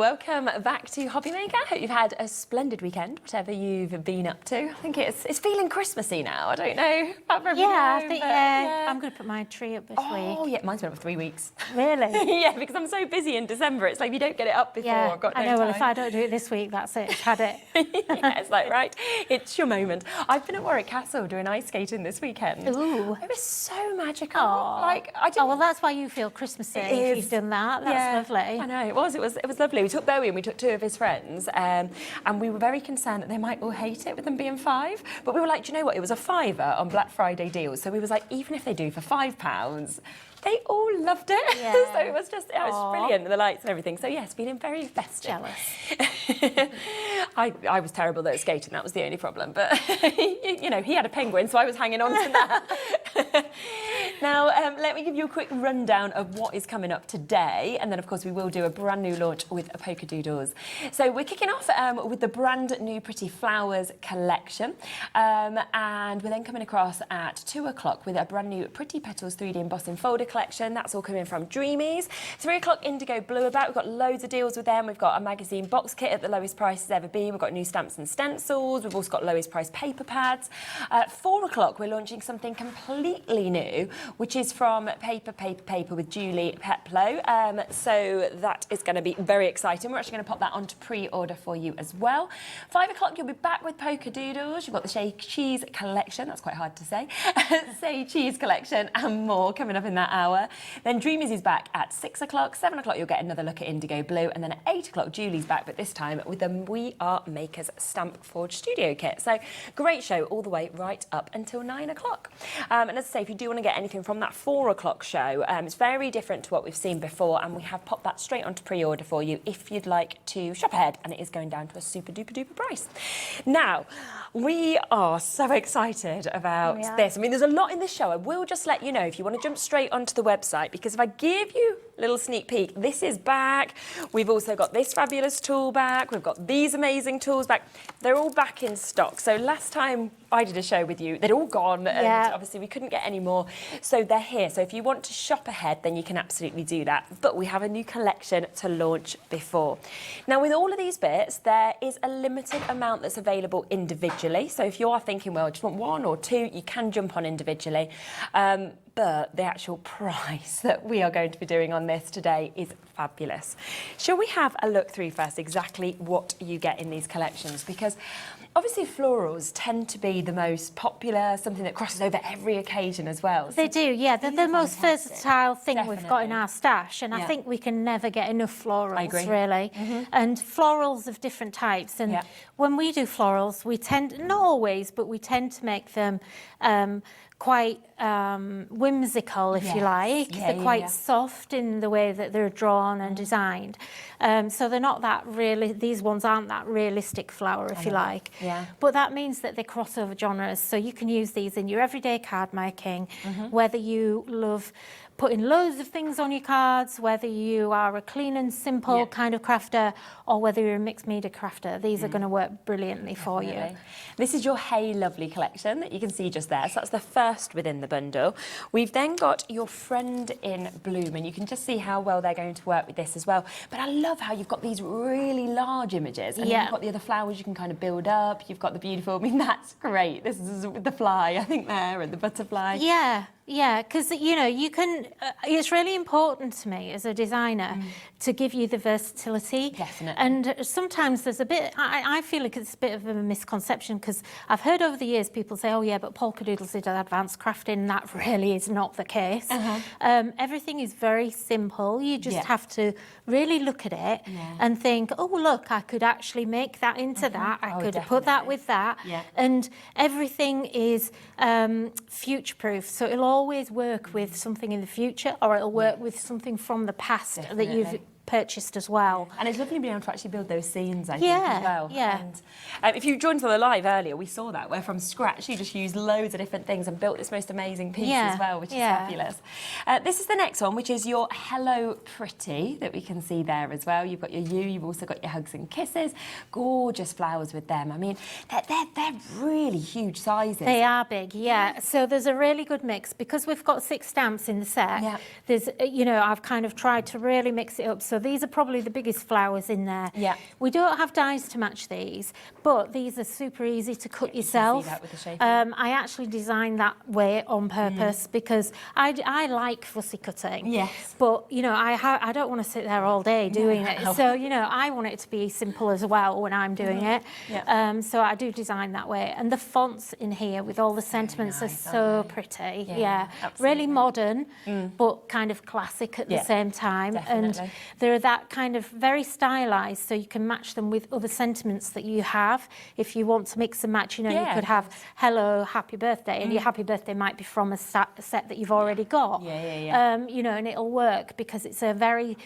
welcome back to Hobbymaker. Hope you've had a splendid weekend, whatever you've been up to. I think it's feeling Christmassy now. I don't know about everybody. Yeah, I think I'm going to put my tree up this week. Oh yeah, mine's been up for 3 weeks. Really? Yeah, because I'm so busy in December. It's like if you don't get it up before, I've got no time. Well, if I don't do it this week, that's it. I've had it. Yeah, it's like, right, it's your moment. I've been at Warwick Castle doing ice skating this weekend. Ooh. It was so magical. Aww. Like, I didn't... Oh, well, that's why you feel Christmassy if you've done that. That's lovely. I know, it was lovely. We took Bowie and we took 2 of his friends, and we were very concerned that they might all hate it with them being 5. But we were like, do you know what? It was a £5 on Black Friday deals. So we was like, even if they do for £5, they all loved it. Yeah. So it was just, it was brilliant, the lights and everything. So yes, feeling very festive. Jealous. I was terrible at skating, that was the only problem. But, you know, he had a penguin, so I was hanging on to that. Now, let me give you a quick rundown of what is coming up today. And then, of course, we will do a brand new launch with Polkadoodles. So we're kicking off with the brand new Pretty Flowers collection. And we're then coming across at 2 o'clock with a brand new Pretty Petals 3D embossing folder collection. That's all coming from Dreamies. 3 o'clock, Indigo Blue About. We've got loads of deals with them. We've got a magazine box kit at the lowest price it's ever been. We've got new stamps and stencils. We've also got lowest price paper pads. At 4 o'clock, we're launching something completely new, which is from Paper with Julie Peplow. So that is going to be very exciting. We're actually going to pop that onto pre-order for you as well. 5 o'clock, you'll be back with Polkadoodles. You've got the Say Cheese collection. That's quite hard to say. Say Cheese collection and more coming up in that hour. Then Dreamies is back at 6 o'clock. 7 o'clock, you'll get another look at Indigo Blue. And then at 8 o'clock, Julie's back, but this time with the We Are Makers Stamp Forge Studio Kit. So great show all the way right up until 9 o'clock. And as I say, if you do want to get anything from that 4 o'clock show, it's very different to what we've seen before, and we have popped that straight onto pre-order for you if you'd like to shop ahead, and it is going down to a super duper duper price. Now, we are so excited about this. I mean, there's a lot in this show. I will just let you know if you want to jump straight onto the website, because if I give you a little sneak peek, this is back. We've also got this fabulous tool back. We've got these amazing tools back. They're all back in stock. So last time I did a show with you, they'd all gone, and obviously we couldn't get any more. So they're here. So if you want to shop ahead, then you can absolutely do that. But we have a new collection to launch before. Now, with all of these bits, there is a limited amount that's available individually. So if you are thinking, well, I just want 1 or 2, you can jump on individually. But the actual price that we are going to be doing on this today is fabulous. Shall we have a look through first exactly what you get in these collections? Because obviously florals tend to be the most popular, something that crosses over every occasion as well. They do, yeah. They're the most versatile thing we've got in our stash, and I think we can never get enough florals, really. And florals of different types. And when we do florals, we tend, not always, but we tend to make them quite whimsical, if you like. They're quite soft in the way that they're drawn and designed. So they're not that really, these ones aren't that realistic flower, if you like. But that means that they cross over genres. So you can use these in your everyday card making, whether you love putting loads of things on your cards, whether you are a clean and simple kind of crafter, or whether you're a mixed media crafter, these are going to work brilliantly for you. This is your Hey Lovely collection that you can see just there. So that's the first within the bundle. We've then got your Friend in Bloom, and you can just see how well they're going to work with this as well. But I love how you've got these really large images, and then you've got the other flowers you can kind of build up. You've got the beautiful, I mean, that's great. This is with the fly, I think, there, and the butterfly. Yeah, because, you know, you can, it's really important to me as a designer to give you the versatility. Definitely. And sometimes there's a bit, I feel like it's a bit of a misconception, because I've heard over the years people say, oh yeah, but Polkadoodles did advanced crafting. That really is not the case. Everything is very simple. You just have to really look at it and think, oh look, I could actually make that into that. I could put that with that. And everything is future-proof. So it'll always work with something in the future, or it'll work with something from the past that you've purchased as well. And it's lovely being able to actually build those scenes, I think, as well. Yeah. And if you joined on the live earlier, we saw that, where from scratch you just used loads of different things and built this most amazing piece as well, which is fabulous. This is the next one, which is your Hello Pretty, that we can see there as well. You've got your you, you've also got your Hugs and Kisses. Gorgeous flowers with them. I mean, they're really huge sizes. They are big, So there's a really good mix, because we've got 6 stamps in the set. There's, you know, I've kind of tried to really mix it up so So these are probably the biggest flowers in there. Yeah. We don't have dies to match these, but these are super easy to cut yourself. You can see that with the shape. I actually designed that way on purpose because I like fussy cutting. Yes. But, you know, I don't want to sit there all day doing it. So, you know, I want it to be simple as well when I'm doing it. Yeah. So I do design that way. And the fonts in here with all the sentiments are so pretty. Yeah. Really modern, but kind of classic at the same time. Definitely. And they're that kind of very stylized, so you can match them with other sentiments that you have. If you want to mix and match, you know, you could have hello, happy birthday, and your happy birthday might be from a set that you've already got. You know, and it'll work because it's a very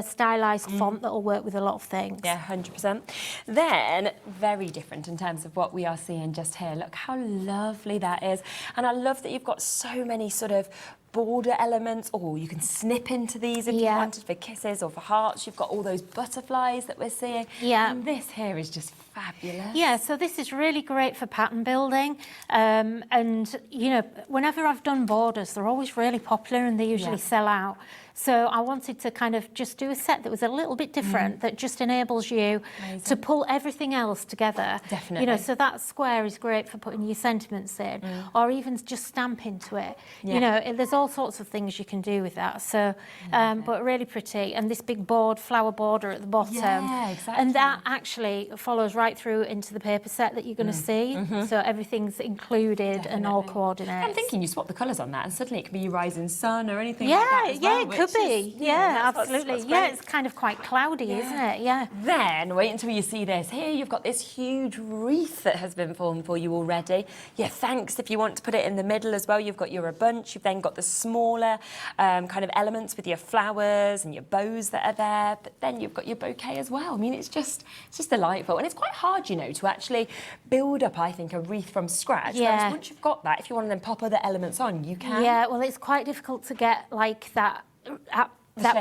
stylized font that will work with a lot of things. Yeah, 100%. Then, very different in terms of what we are seeing just here. Look how lovely that is. And I love that you've got so many sort of border elements. Oh, you can snip into these if you wanted for kisses or for hearts. You've got all those butterflies that we're seeing. Yeah. And this here is just fabulous. Yeah, so this is really great for pattern building. And, you know, whenever I've done borders, they're always really popular and they usually sell out. So I wanted to kind of just do a set that was a little bit different, that just enables you to pull everything else together. Definitely. You know, so that square is great for putting your sentiments in, or even just stamp into it. You know, there's all sorts of things you can do with that. So, but really pretty. And this big flower border at the bottom. Yeah, exactly. And that actually follows right through into the paper set that you're going to see. So everything's included and all coordinates. I'm thinking you swap the colours on that and suddenly it could be your rising sun or anything like that as well, it could be. Absolutely. What's it's kind of quite cloudy, isn't it? Yeah. Then, wait until you see this. Here you've got this huge wreath that has been formed for you already. Yeah, thanks if you want to put it in the middle as well. You've got your bunch. You've then got the smaller kind of elements with your flowers and your bows that are there. But then you've got your bouquet as well. I mean, it's just delightful. And it's quite hard, you know, to actually build up, I think, a wreath from scratch. Yeah. Whereas once you've got that, if you want to then pop other elements on, you can. Yeah, well, it's quite difficult to get like that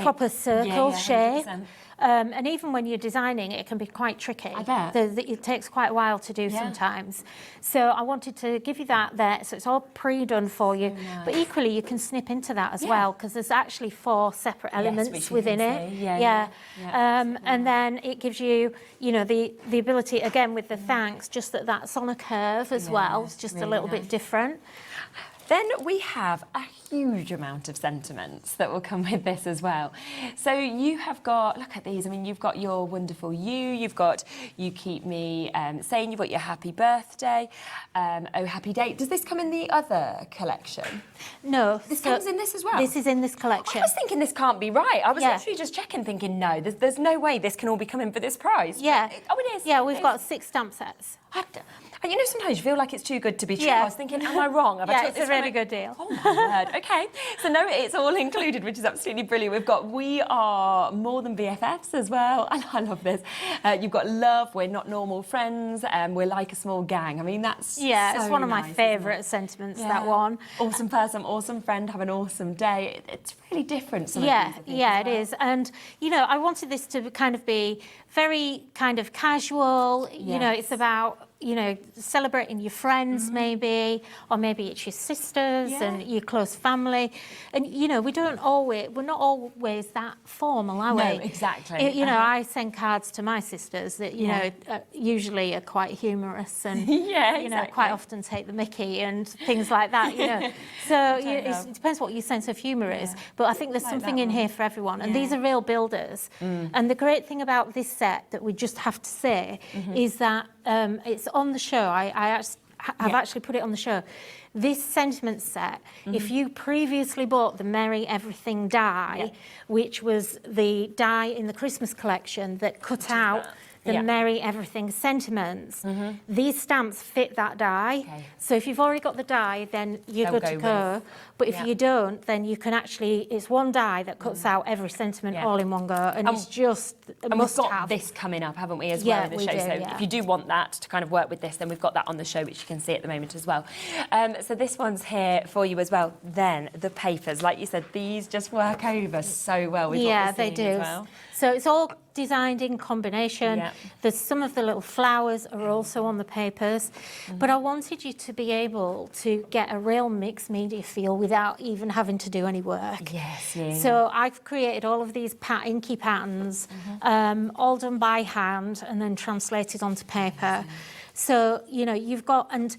proper circle shape. And even when you're designing, it can be quite tricky. I bet. It takes quite a while to do sometimes. So I wanted to give you that there, so it's all pre-done for you. Nice. But equally, you can snip into that as well, because there's actually 4 separate elements within it. And then it gives you, you know, the ability, again, with the thanks, just that's on a curve as well. It's just a little bit different. Then we have a huge amount of sentiments that will come with this as well. So you have got, look at these, I mean, you've got your wonderful you've got you keep me sane, you've got your happy birthday, oh happy date. Does this come in the other collection? No. This comes in this as well? This is in this collection. I was thinking this can't be right. I was literally just checking thinking, no, there's no way this can all be coming for this price. Yeah. Oh, it is. Yeah, we've got 6 stamp sets. And you know, sometimes you feel like it's too good to be true. I was thinking, am I wrong? Have I took it's this a really good deal. Oh my word. Okay. So no, it's all included, which is absolutely brilliant. We've got we are more than BFFs as well. And I love this. You've got love, we're not normal friends, we're like a small gang. I mean, that's it's one of my favourite sentiments, that one. Awesome person, awesome friend, have an awesome day. It's really different. It is. And, you know, I wanted this to kind of be very kind of casual. You know, it's about, you know, celebrating your friends maybe, or maybe it's your sisters and your close family. And, you know, we're not always that formal, are we? No, exactly. You know, I send cards to my sisters that, you know, usually are quite humorous and, you know, quite often take the mickey and things like that, you know. So it depends what your sense of humour is. But I think there's something in here for everyone. And these are real builders. And the great thing about this set that we just have to say is that it's on the show. I've actually put it on the show. This sentiment set, if you previously bought the Merry Everything die, which was the die in the Christmas collection that cut out the Merry Everything sentiments, these stamps fit that die. So if you've already got the die, then you're good to go. But if you don't, then you can actually, it's one die that cuts out every sentiment all in one go. And it's just a must have. We've got this coming up, haven't we, as well in the show? So if you do want that to kind of work with this, then we've got that on the show, which you can see at the moment as well. So this one's here for you as well. Then the papers, like you said, these just work over so well with what we're seeing as well. So it's all designed in combination. There's some of the little flowers are also on the papers, but I wanted you to be able to get a real mixed media feel without even having to do any work. So I've created all of these inky patterns, all done by hand and then translated onto paper. So, you know, you've got, and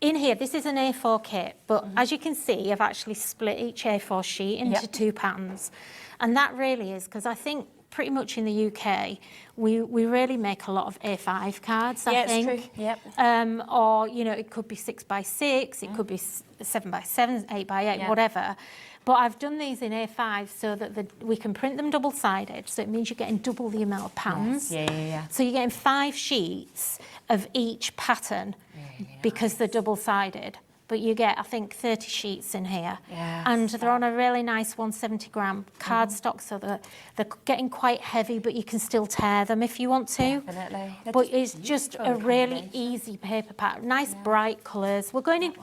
in here, this is an A4 kit, but as you can see, I've actually split each A4 sheet into 2 patterns. And that really is, because I think pretty much in the UK, we really make a lot of A5 cards, I think. It's true. Or, you know, it could be 6 by 6, it could be 7 by 7, 8 by 8, whatever. But I've done these in A5 so that we can print them double-sided, so it means you're getting double the amount of patterns. So you're getting 5 sheets of each pattern because they're double-sided. But you get, I think, 30 sheets in here. And they're on a really nice 170-gram cardstock, so they're getting quite heavy, but you can still tear them if you want to. But it's just a really easy paper pattern. Nice bright colours. We're going in,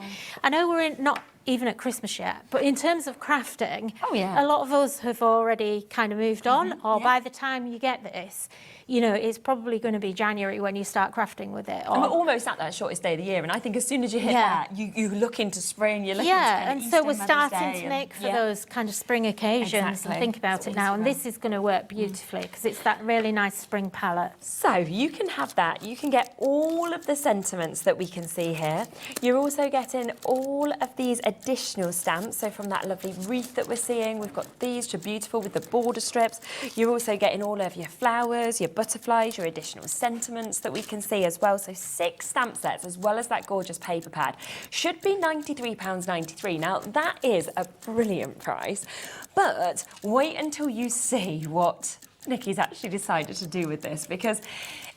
I know we're in, not even at Christmas yet, but in terms of crafting, a lot of us have already kind of moved on, or by the time you get this, you know, it's probably going to be January when you start crafting with it. And we're almost at that shortest day of the year, and I think as soon as you hit that, you look into spring, you're looking into and so we're starting to make for those kind of spring occasions and think about it now, and this is going to work beautifully because it's that really nice spring palette. So you can have that, you can get all of the sentiments that we can see here. You're also getting all of these additional stamps, so from that lovely wreath that we're seeing, we've got these, which are beautiful with the border strips. You're also getting all of your flowers, your butterflies, your additional sentiments that we can see as well. So 6 stamp sets as well as that gorgeous paper pad. Should be £93.93. Now that is a brilliant price, but wait until you see what Nikki's actually decided to do with this, because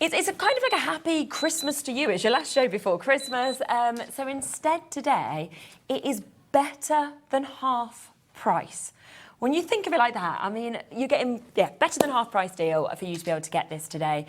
it's a kind of like a happy Christmas to you. It's your last show before Christmas. So instead today, it is better than half price. When you think of it like that, I mean, you're getting, better than half price deal for you to be able to get this today,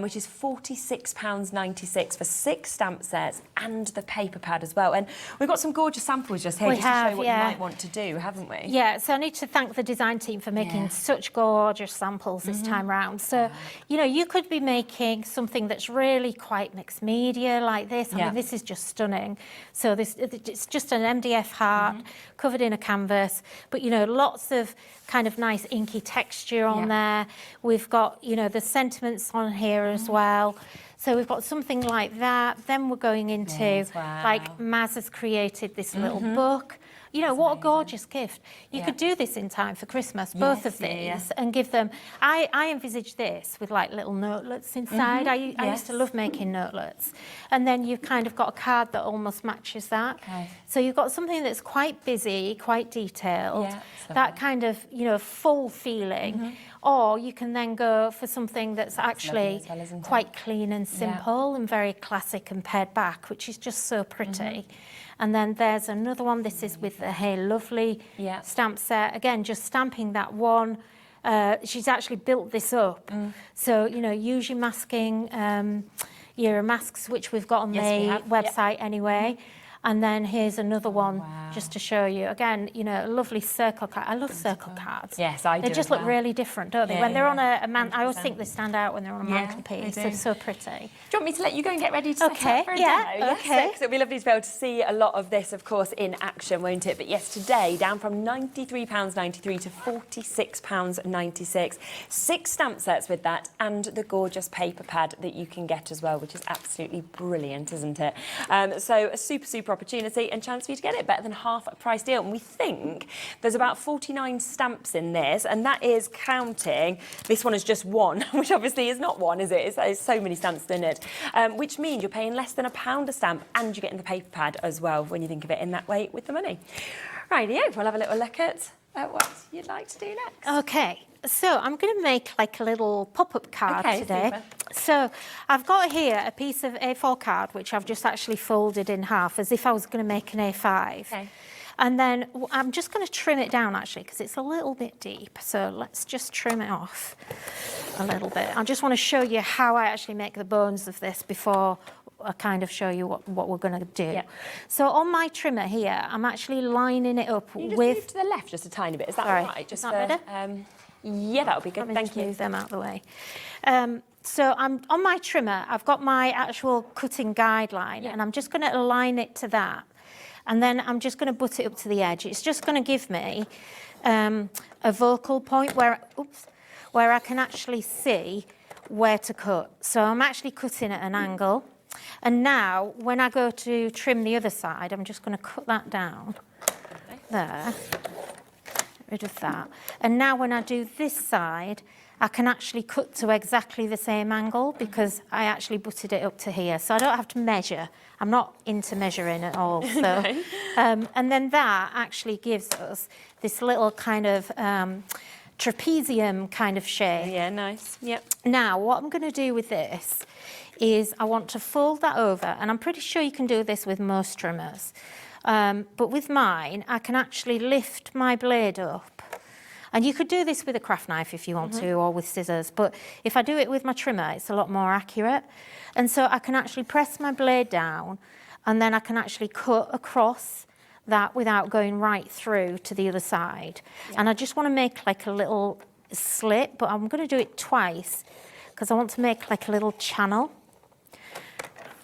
which is £46.96 for 6 stamp sets and the paper pad as well. And we've got some gorgeous samples just here to show what you might want to do, haven't we? Yeah, so I need to thank the design team for making such gorgeous samples this time round. So, you know, you could be making something that's really quite mixed media like this. I mean, this is just stunning. So it's just an MDF heart covered in a canvas, but, you know, lots of kind of nice inky texture on there. We've got, you know, the sentiments on here as well. So we've got something like that. Then we're going into, like, Maz has created this little book. You know, what a gorgeous gift. You could do this in time for Christmas, both of these, and give them... I envisage this with, like, little notelets inside. I used to love making notelets. And then you've kind of got a card that almost matches that. So you've got something that's quite busy, quite detailed, that kind of, you know, full feeling. Or you can then go for something that's actually quite clean and simple and very classic and pared back, which is just so pretty. And then there's another one. This is with the Hey Lovely stamp set. Again, just stamping that one. She's actually built this up. So, you know, use your masking, your masks, which we've got on the website anyway. And then here's another one just to show you. Again, you know, a lovely circle card. I love circle cards. Yes, I do. They just look really different, don't they? When they're on a man, I always think they stand out when they're on a mantelpiece. They're so pretty. Do you want me to let you go and get ready to set up for a demo? Okay. So it'll be lovely to be able to see a lot of this, of course, in action, won't it? But yes, today, down from £93.93 to £46.96. 6 stamp sets with that, and the gorgeous paper pad that you can get as well, which is absolutely brilliant, isn't it? So a super opportunity and chance for you to get it, better than half a price deal. And we think there's about 49 stamps in this, and that is counting. This one is just one, which obviously is not one, is it? There's so many stamps in it, which means you're paying less than £1 a stamp, and you're getting the paper pad as well when you think of it in that way with the money. Rightio, we'll have a little look at what you'd like to do next. Okay. So I'm going to make like a little pop-up card today. Super. So I've got here a piece of A4 card, which I've just actually folded in half as if I was going to make an A5. And then I'm just going to trim it down actually because it's a little bit deep. So let's just trim it off a little bit. I just want to show you how I actually make the bones of this before I kind of show you what we're going to do. So on my trimmer here, I'm actually lining it up Can you just with... move to the left just a tiny bit? Is that all right? Just better? Yeah, that would be good. Thank you. Move them out of the way. So I'm on my trimmer. I've got my actual cutting guideline, and I'm just going to align it to that. And then I'm just going to butt it up to the edge. It's just going to give me a focal point where I can actually see where to cut. So I'm actually cutting at an angle. And now, when I go to trim the other side, I'm just going to cut that down there. Get rid of that. And now when I do this side, I can actually cut to exactly the same angle because I actually butted it up to here. So I don't have to measure. I'm not into measuring at all. So, No. And then that actually gives us this little kind of trapezium kind of shape. Yeah, nice. Yep. Now, what I'm going to do with this is I want to fold that over, and I'm pretty sure you can do this with most trimmers. But with mine, I can actually lift my blade up. And you could do this with a craft knife if you want to, or with scissors. But if I do it with my trimmer, it's a lot more accurate. And so I can actually press my blade down, and then I can actually cut across that without going right through to the other side. Yeah. And I just want to make like a little slit, but I'm going to do it twice because I want to make like a little channel.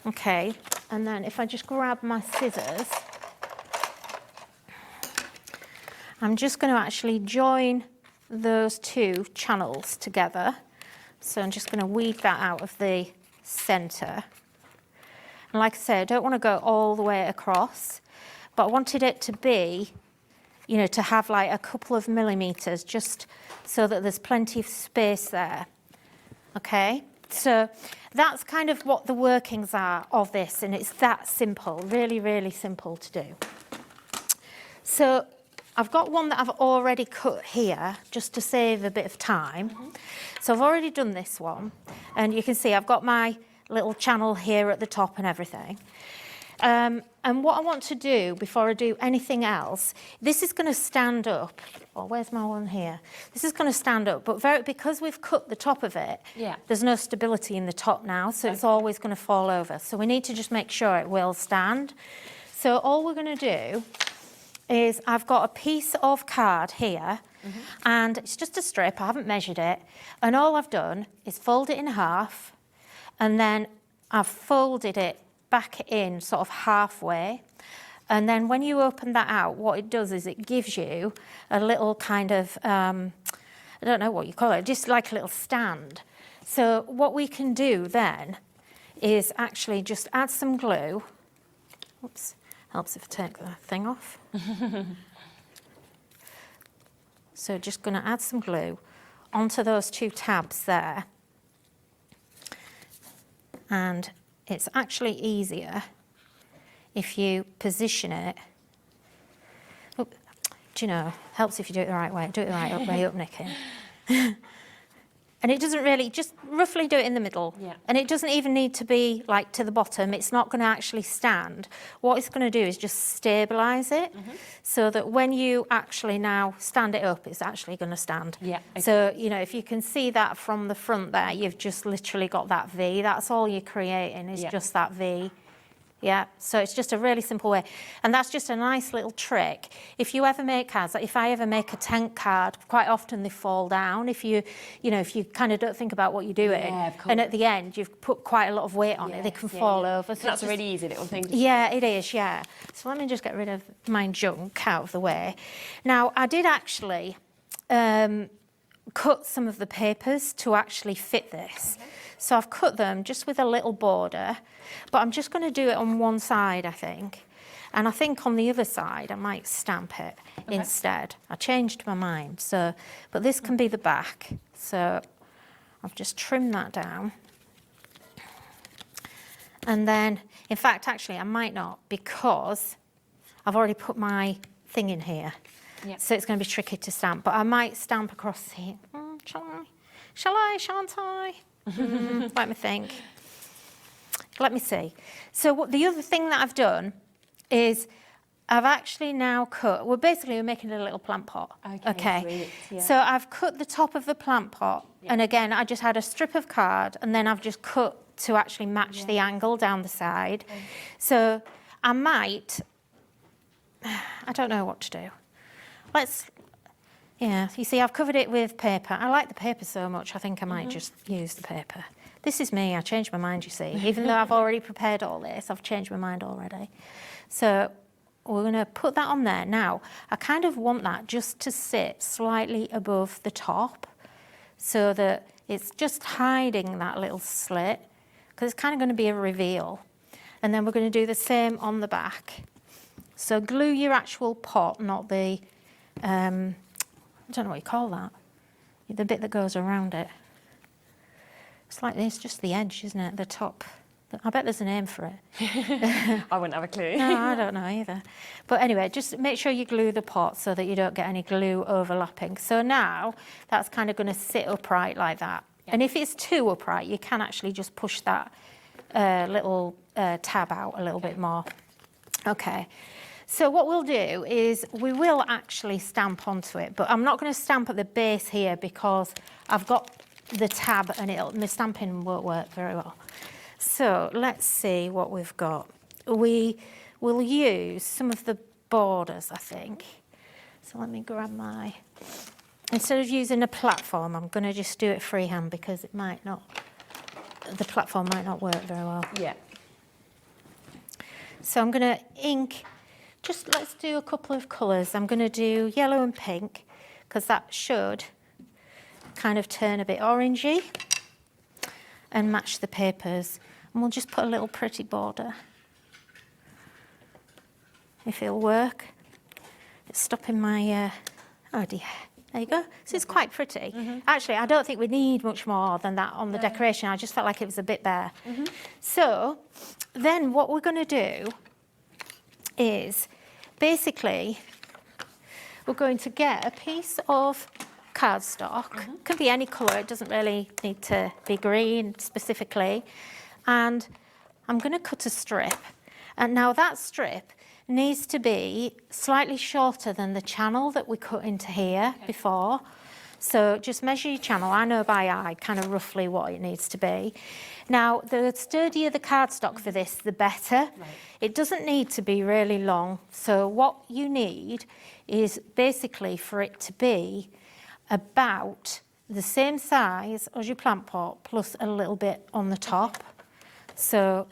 Okay, and then if I just grab my scissors, I'm just going to actually join those two channels together. So I'm just going to weed that out of the centre. And like I say, I don't want to go all the way across, but I wanted it to be, you know, to have like a couple of millimetres just so that there's plenty of space there. Okay, so that's kind of what the workings are of this, and it's that simple, really, really simple to do. So I've got one that I've already cut here just to save a bit of time. So I've already done this one, and you can see I've got my little channel here at the top and everything. And what I want to do before I do anything else, this is going to stand up. Oh, where's my one here? This is going to stand up, but because we've cut the top of it, there's no stability in the top now, so it's always going to fall over. So we need to just make sure it will stand. So all we're going to do is I've got a piece of card here, and it's just a strip. I haven't measured it. And all I've done is fold it in half, and then I've folded it back in sort of halfway, and then when you open that out, what it does is it gives you a little kind of I don't know what you call it, just like a little stand. So what we can do then is actually just add some glue. Oops, helps if I take the thing off. So just going to add some glue onto those two tabs there, and it's actually easier if you position it. Oh, do you know, helps if you do it the right way. Do it the right way up, Nikky. And it doesn't really, just roughly do it in the middle. Yeah. And it doesn't even need to be like to the bottom. It's not going to actually stand. What it's going to do is just stabilise it so that when you actually now stand it up, it's actually going to stand. Yeah. Okay. So, you know, if you can see that from the front there, you've just literally got that V. That's all you're creating is just that V. Yeah, so it's just a really simple way. And that's just a nice little trick. If you ever make cards, like if I ever make a tent card, quite often they fall down. If you kind of don't think about what you're doing. Yeah, of course. And at the end, you've put quite a lot of weight on it, they can fall over. So that's a really easy little thing. Yeah, it is, yeah. So let me just get rid of my junk out of the way. Now, I did actually cut some of the papers to actually fit this. Okay. So I've cut them just with a little border, but I'm just going to do it on one side, I think. And I think on the other side, I might stamp it instead. I changed my mind. So, but this can be the back. So I've just trimmed that down. And then, in fact, actually, I might not, because I've already put my thing in here. Yep. So it's going to be tricky to stamp. But I might stamp across here. Shall I? Shall I? Shan't I? Let me think. Let me see. So what the other thing that I've done is I've actually now cut, we're making a little plant pot. Okay. Yeah. So I've cut the top of the plant pot, and again, I just had a strip of card, and then I've just cut to actually match the angle down the side. Okay. So I might, I don't know what to do. Yeah, you see, I've covered it with paper. I like the paper so much, I think I might just use the paper. This is me, I changed my mind, you see. Even though I've already prepared all this, I've changed my mind already. So we're going to put that on there. Now, I kind of want that just to sit slightly above the top so that it's just hiding that little slit, because it's kind of going to be a reveal. And then we're going to do the same on the back. So glue your actual pot, not the, I don't know what you call that, the bit that goes around it. It's like this, just the edge, isn't it? The top. I bet there's a name for it. I wouldn't have a clue. No, I don't know either. But anyway, just make sure you glue the pot so that you don't get any glue overlapping. So now that's kind of going to sit upright like that. Yeah. And if it's too upright, you can actually just push that little tab out a little bit more. Okay. So what we'll do is we will actually stamp onto it, but I'm not going to stamp at the base here because I've got the tab and my stamping won't work very well. So let's see what we've got. We will use some of the borders, I think. So let me grab my, instead of using a platform, I'm going to just do it freehand because it might not, the platform might not work very well. Yeah. So I'm going to ink, just let's do a couple of colours. I'm going to do yellow and pink because that should kind of turn a bit orangey and match the papers. And we'll just put a little pretty border, if it'll work. It's stopping my, oh dear, there you go. So it's quite pretty. Actually, I don't think we need much more than that on the decoration. I just felt like it was a bit bare. So then what we're going to do is basically we're going to get a piece of cardstock. Can be any colour, it doesn't really need to be green specifically. And I'm going to cut a strip. And now that strip needs to be slightly shorter than the channel that we cut into here before. So just measure your channel. I know by eye kind of roughly what it needs to be. Now, the sturdier the cardstock for this, the better. It doesn't need to be really long. So what you need is basically for it to be about the same size as your plant pot plus a little bit on the top. So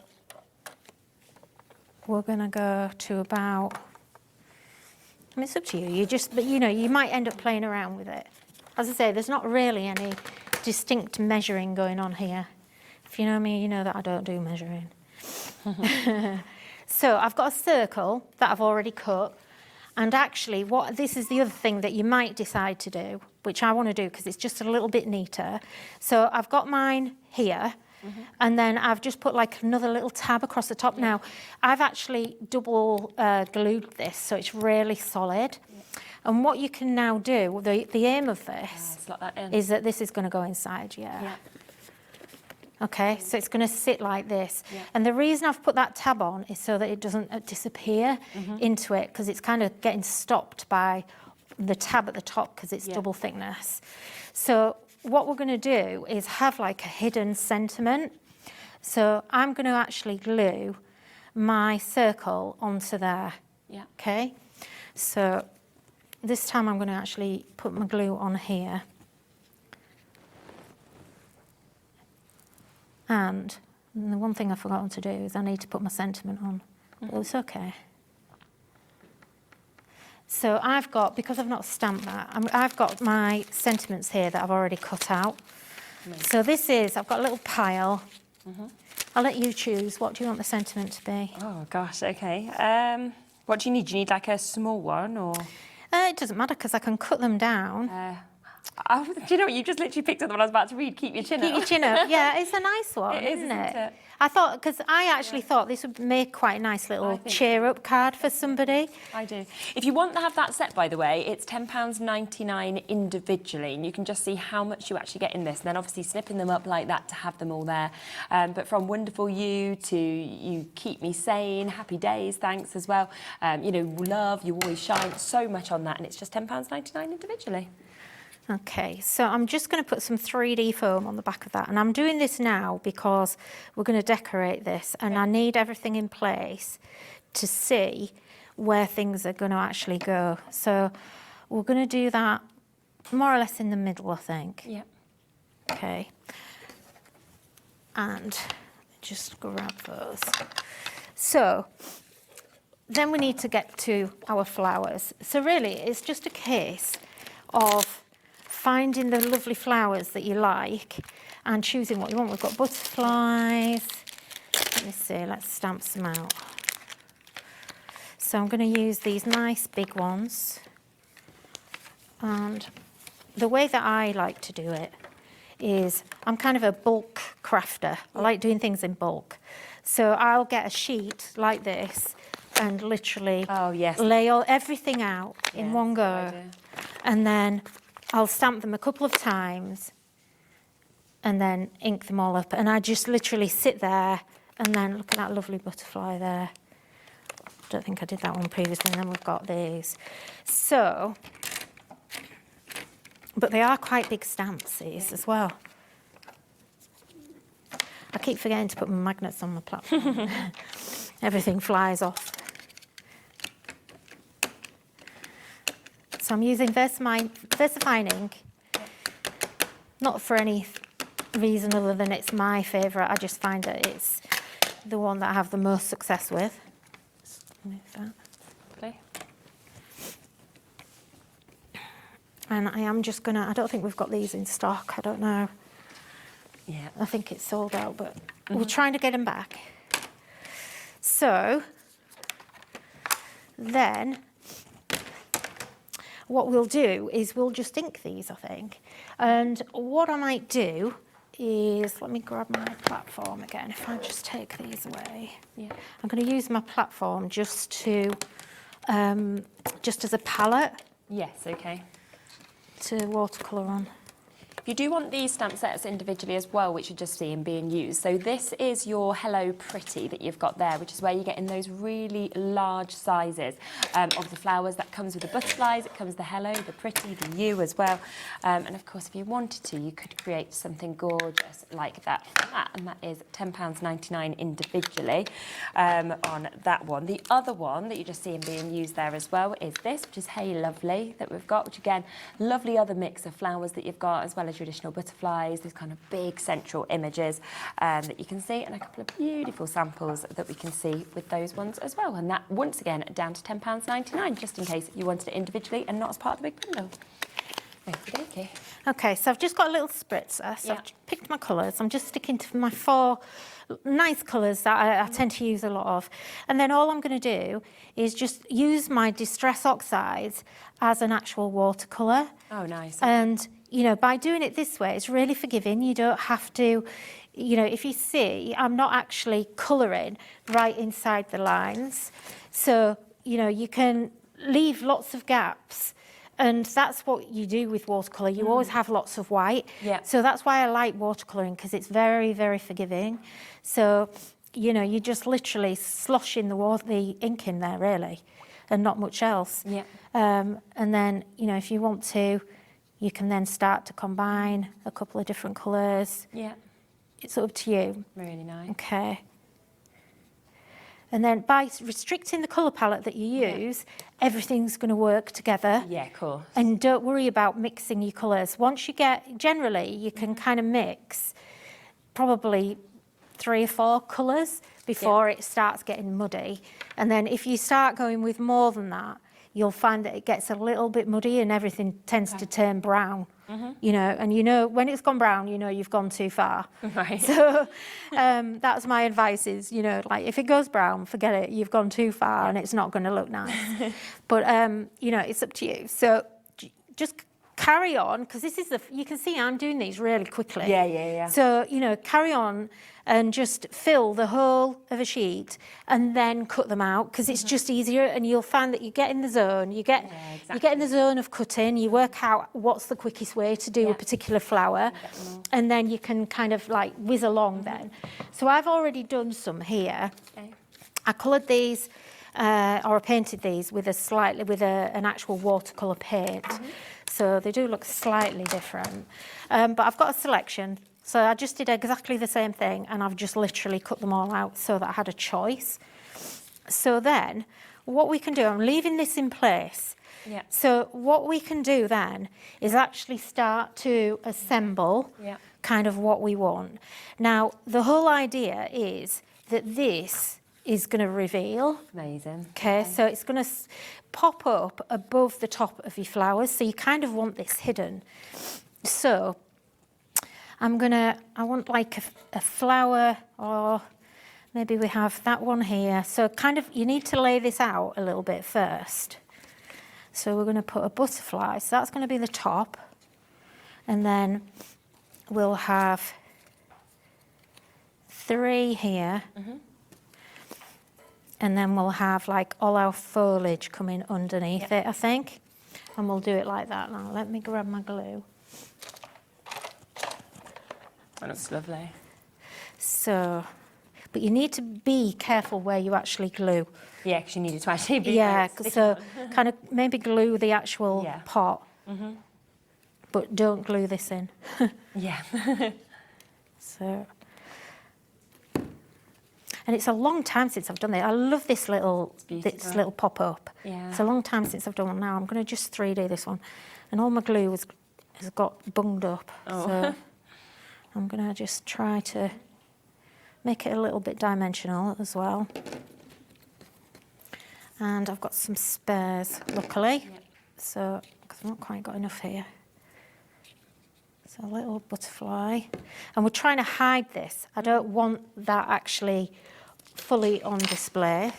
we're going to go to about, I mean, it's up to you. But you know, you might end up playing around with it. As I say, there's not really any distinct measuring going on here. If you know me, you know that I don't do measuring. So I've got a circle that I've already cut. And actually, this is the other thing that you might decide to do, which I want to do because it's just a little bit neater. So I've got mine here. And then I've just put like another little tab across the top. Now, I've actually double glued this, so it's really solid. And what you can now do, the aim of this is that this is going to go inside, Okay, so it's going to sit like this. And the reason I've put that tab on is so that it doesn't disappear into it, because it's kind of getting stopped by the tab at the top because it's double thickness. So what we're going to do is have like a hidden sentiment. So I'm going to actually glue my circle onto there. Okay, so this time I'm going to actually put my glue on here. And the one thing I've forgotten to do is I need to put my sentiment on. But it's okay. So I've got, because I've not stamped that, I've got my sentiments here that I've already cut out. So this is, I've got a little pile. I'll let you choose. What do you want the sentiment to be? Oh gosh, okay. What do you need? Do you need like a small one or? It doesn't matter because I can cut them down. Do you know what? You just literally picked up the one I was about to read. Keep your chin up. Keep your chin up. Yeah, it's a nice one, isn't it? I thought, because I actually thought this would make quite a nice little cheer-up card for somebody. I do. If you want to have that set, by the way, it's £10.99 individually, and you can just see how much you actually get in this, and then obviously snipping them up like that to have them all there. But from Wonderful You to You Keep Me Sane, Happy Days, thanks as well. You know, Love, You Always Shine, so much on that, and it's just £10.99 individually. Okay, so I'm just going to put some 3D foam on the back of that. And I'm doing this now because we're going to decorate this. And I need everything in place to see where things are going to actually go. So we're going to do that more or less in the middle, I think. Yeah. Okay. And just grab those. So then we need to get to our flowers. So really, it's just a case of finding the lovely flowers that you like and choosing what you want. We've got butterflies. Let me see, let's stamp some out. So I'm going to use these nice big ones. And the way that I like to do it is I'm kind of a bulk crafter. I like doing things in bulk. So I'll get a sheet like this and literally lay everything out in one go. And then I'll stamp them a couple of times and then ink them all up. And I just literally sit there and then look at that lovely butterfly there. I don't think I did that one previously. And then we've got these. So, but they are quite big stamps, these as well. I keep forgetting to put my magnets on my platform. Everything flies off. So I'm using VersaFine ink, not for any reason other than it's my favourite. I just find that it's the one that I have the most success with. Move that. Okay. And I am just gonna, I don't think we've got these in stock, I don't know. Yeah. I think it's sold out, but we're trying to get them back. So then what we'll do is we'll just ink these, I think. And what I might do is, let me grab my platform again. If I just take these away. Yeah. I'm going to use my platform just to, just as a palette. Yes, okay. To watercolour on. You do want these stamp sets individually as well, which you're just seeing being used. So this is your Hello Pretty that you've got there, which is where you get in those really large sizes of the flowers. That comes with the butterflies, it comes the Hello, the Pretty, the You as well. And of course, if you wanted to, you could create something gorgeous like that from that. And that is £10.99 individually on that one. The other one that you're just seeing being used there as well is this, which is Hey Lovely that we've got, which again, lovely other mix of flowers that you've got, as well as traditional butterflies, these kind of big central images that you can see, and a couple of beautiful samples that we can see with those ones as well. And that, once again, down to £10.99, just in case you wanted it individually and not as part of the big bundle. Okay. Okay, so I've just got a little spritzer, so I've picked my colours. I'm just sticking to my 4 nice colours that I tend to use a lot of. And then all I'm going to do is just use my Distress Oxides as an actual watercolour. Oh, nice. And, you know, by doing it this way, it's really forgiving. You don't have to, you know, if you see, I'm not actually colouring right inside the lines. So, you know, you can leave lots of gaps. And that's what you do with watercolour. You always have lots of white. Yeah. So that's why I like watercolouring, because it's very, very forgiving. So, you know, you just literally slosh in the ink in there, really, and not much else. Yeah. And then, you know, if you want to, you can then start to combine a couple of different colours. Yeah. It's up to you. Really nice. Okay. And then by restricting the colour palette that you use, everything's going to work together. Yeah, cool. And don't worry about mixing your colours. Once you get, generally, you can kind of mix probably 3 or 4 colours before it starts getting muddy. And then if you start going with more than that, you'll find that it gets a little bit muddy and everything tends to turn brown. You know, and you know, when it's gone brown, you know you've gone too far. Right. So that's my advice is, you know, like if it goes brown, forget it, you've gone too far and it's not going to look nice. But, you know, it's up to you. So just carry on, because this is you can see I'm doing these really quickly. Yeah. So, you know, carry on and just fill the whole of a sheet and then cut them out, because it's just easier, and you'll find that you get in the zone, you get in the zone of cutting, you work out what's the quickest way to do a particular flower, and then you can kind of like whiz along then. So I've already done some here. Okay. I coloured these, or I painted these with an actual watercolour paint. So they do look slightly different. But I've got a selection. So I just did exactly the same thing, and I've just literally cut them all out so that I had a choice. So then what we can do, I'm leaving this in place Yeah. So what we can do then is actually start to assemble kind of what we want. Now, the whole idea is that this is going to reveal. Amazing. Okay, so it's going to pop up above the top of your flowers. So you kind of want this hidden. So I want like a flower, or maybe we have that one here. So kind of, you need to lay this out a little bit first. So we're going to put a butterfly. So that's going to be the top. And then we'll have 3 here. And then we'll have like all our foliage coming underneath it, I think. And we'll do it like that. Now, let me grab my glue. That looks lovely. So, but you need to be careful where you actually glue. Yeah, because you need it to actually be. Yeah, so kind of maybe glue the actual pot. But don't glue this in. Yeah. So, and it's a long time since I've done it. I love this little pop-up. Yeah. It's a long time since I've done one now. I'm going to just 3D this one. And all my glue has got bunged up. Oh. So I'm going to just try to make it a little bit dimensional as well. And I've got some spares, luckily. So, because I've not quite got enough here. So a little butterfly. And we're trying to hide this. I don't want that actually fully on display.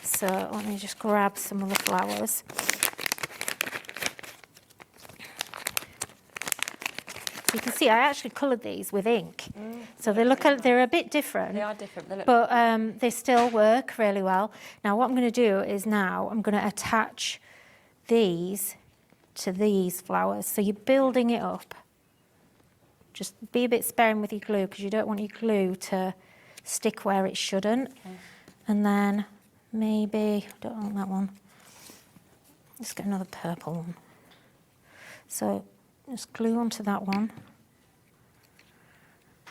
So let me just grab some of the flowers. You can see I actually coloured these with ink. So they're a bit different. They are different. They look but they still work really well. Now what I'm going to do is I'm going to attach these to these flowers. So you're building it up. Just be a bit sparing with your glue because you don't want your glue to stick where it shouldn't. Okay. And then maybe, I don't want that one. Let's get another purple one. So just glue onto that one.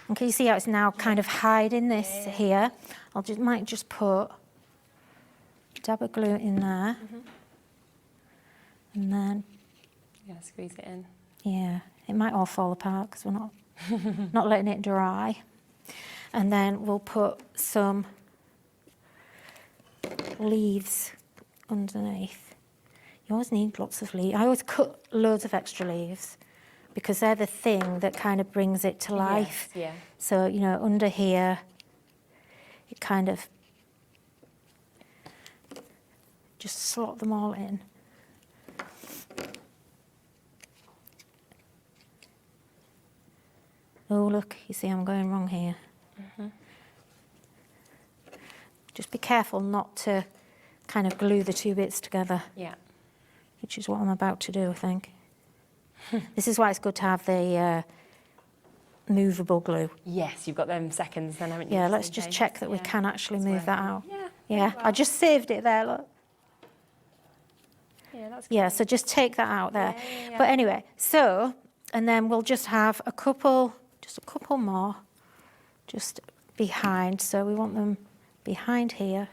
And can you see how it's now kind of hiding this here? Might just put a dab of glue in there. And then squeeze it in. Yeah, it might all fall apart because we're not letting it dry. And then we'll put some leaves underneath. You always need lots of leaves. I always cut loads of extra leaves because they're the thing that kind of brings it to life. Yes, yeah. So, under here, it kind of just slot them all in. Oh, look, you see I'm going wrong here. Just be careful not to kind of glue the 2 bits together. Yeah. Which is what I'm about to do, I think. This is why it's good to have the movable glue. Yes, you've got them seconds then, haven't you? Yeah, let's just check that we can actually move that out. Yeah. I just saved it there, look. Yeah, that's good. Yeah, so just take that out there. Yeah. But anyway, and then we'll just have a couple more just behind. So we want them behind here.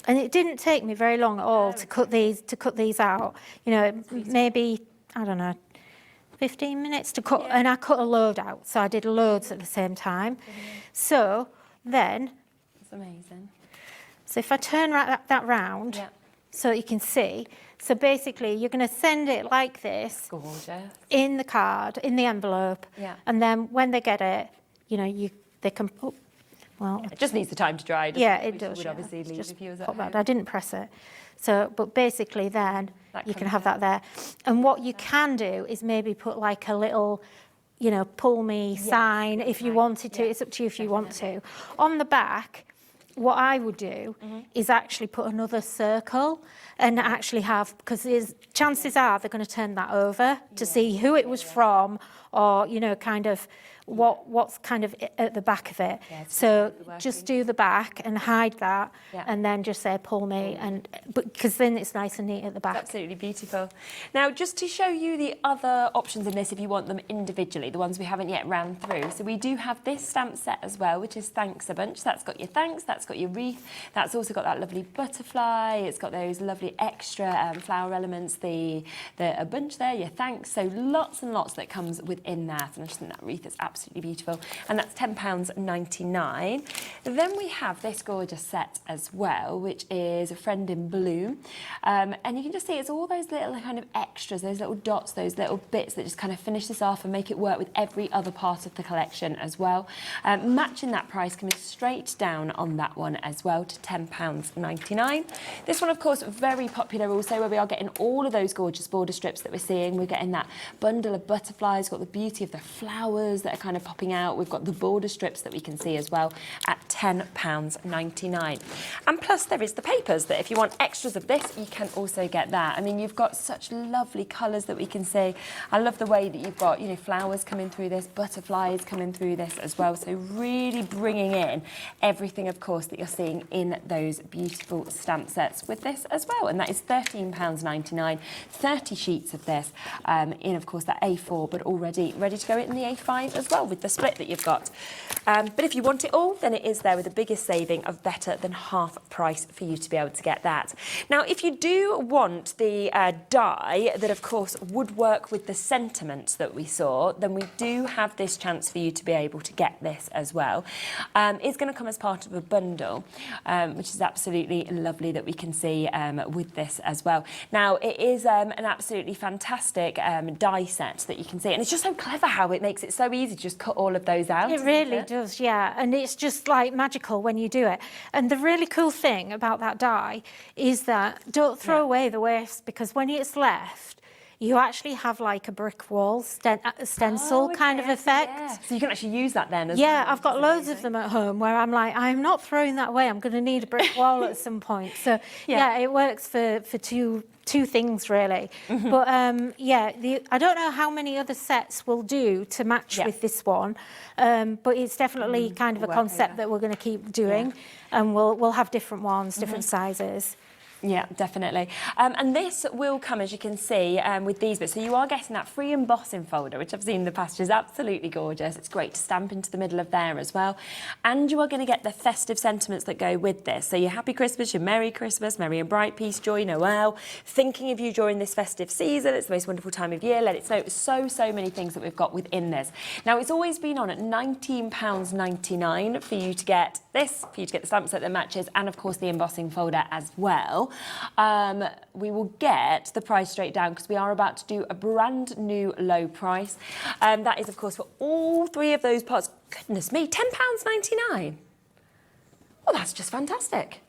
And it didn't take me very long at all to cut these out. Maybe, I don't know, 15 minutes to cut, and I cut a load out. So I did loads at the same time. So then, that's amazing. So if I turn that round, so you can see. So basically, you're going to send it like this. Gorgeous. In the card, in the envelope. Yeah. And then when they get it, they can. It just needs the time to dry. It does. Would obviously leave if you was at home. I didn't press it. So, but basically, then you can have that there. And what you can do is maybe put like a little, pull me sign if you wanted to. It's up to you if you want to. On the back, what I would do is actually put another circle and actually have, because chances are they're going to turn that over to see who it was from, or kind of what's kind of at the back of it. Yeah, so just do the back and hide that, and then just say pull me, and because then it's nice and neat at the back. It's absolutely beautiful. Now, just to show you the other options in this, if you want them individually, the ones we haven't yet ran through. So we do have this stamp set as well, which is Thanks a Bunch. That's got your thanks, that's got your wreath, that's also got that lovely butterfly, it's got those lovely extra flower elements, a bunch there, your thanks, so lots and lots that comes within that, and I just think that wreath is absolutely beautiful, and that's £10.99. Then we have this gorgeous set as well, which is A Friend in Bloom, and you can just see it's all those little kind of extras, those little dots, those little bits that just kind of finish this off and make it work with every other part of the collection as well. Matching that price coming straight down on that one as well to £10.99. This one, of course, very popular also, where we are getting all of those gorgeous border strips that we're seeing. We're getting that bundle of butterflies, got the beauty of the flowers that are kind of popping out. We've got the border strips that we can see as well at £10.99. And plus there is the papers that if you want extras of this, you can also get that. I mean, you've got such lovely colours that we can see. I love the way that you've got, you know, flowers coming through this, butterflies coming through this as well. So really bringing in everything, of course, that you're seeing in those beautiful stamp sets with this as well. And that is £13.99, 30 sheets of this in, of course, that A4, but already ready to go in the A5 as well with the split that you've got. But if you want it all, then it is there with the biggest saving of better than half price for you to be able to get that. Now, if you do want the die that, of course, would work with the sentiments that we saw, then we do have this chance for you to be able to get this as well. It's going to come as part of a bundle, which is absolutely lovely that we can see with this as well. Now, it is an absolutely fantastic die set that you can see, and it's just so clever how it makes it so easy to just cut all of those out. It really does, yeah, and it's just like magical when you do it. And the really cool thing about that die is that don't throw away the waste, because when it's left, you actually have like a brick wall stencil kind of effect. Yeah. So you can actually use that then as well. Yeah, I've got loads of them at home where I'm like, I'm not throwing that away. I'm going to need a brick wall at some point. So yeah, it works for two things really. But yeah, I don't know how many other sets will do to match with this one, but it's definitely kind of a concept that we're going to keep doing, and we'll have different ones, different sizes. Yeah, definitely. And this will come, as you can see, with these bits. So you are getting that free embossing folder, which I've seen in the past, which is absolutely gorgeous. It's great to stamp into the middle of there as well. And you are going to get the festive sentiments that go with this. So your Happy Christmas, your Merry Christmas, Merry and Bright, Peace, Joy, Noel, thinking of you during this festive season. It's the most wonderful time of year. Let it snow. So many things that we've got within this. Now, it's always been on at £19.99 for you to get this, for you to get the stamp set that matches, and of course the embossing folder as well. We will get the price straight down because we are about to do a brand new low price. That is, of course, for all three of those parts. Goodness me, £10.99. Well, that's just fantastic,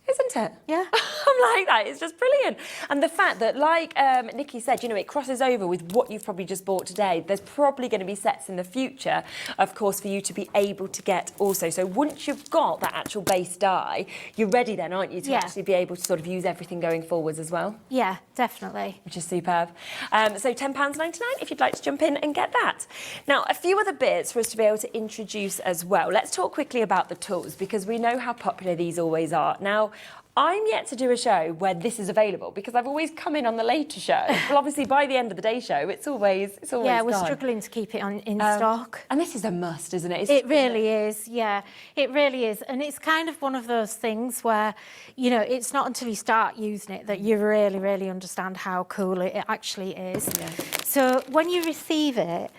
isn't it? Yeah. I'm like that. It's just brilliant. And the fact that, like Nikki said, you know, it crosses over with what you've probably just bought today. There's probably going to be sets in the future, of course, for you to be able to get also. So once you've got that actual base die, you're ready then, aren't you, to actually be able to sort of use everything going forwards as well? Yeah, definitely. Which is superb. So £10.99 if you'd like to jump in and get that. Now, a few other bits for us to be able to introduce as well. Let's talk quickly about the tools, because we know how popular these always are. Now, I'm yet to do a show where this is available, because I've always come in on the later show. Well, obviously, by the end of the day show, it's always yeah, we're gone. struggling to keep it in stock. And this is a must, isn't it? It really is, yeah. It really is. And it's kind of one of those things where, you know, it's not until you start using it that you really, really understand how cool it actually is. Yeah. So when you receive it,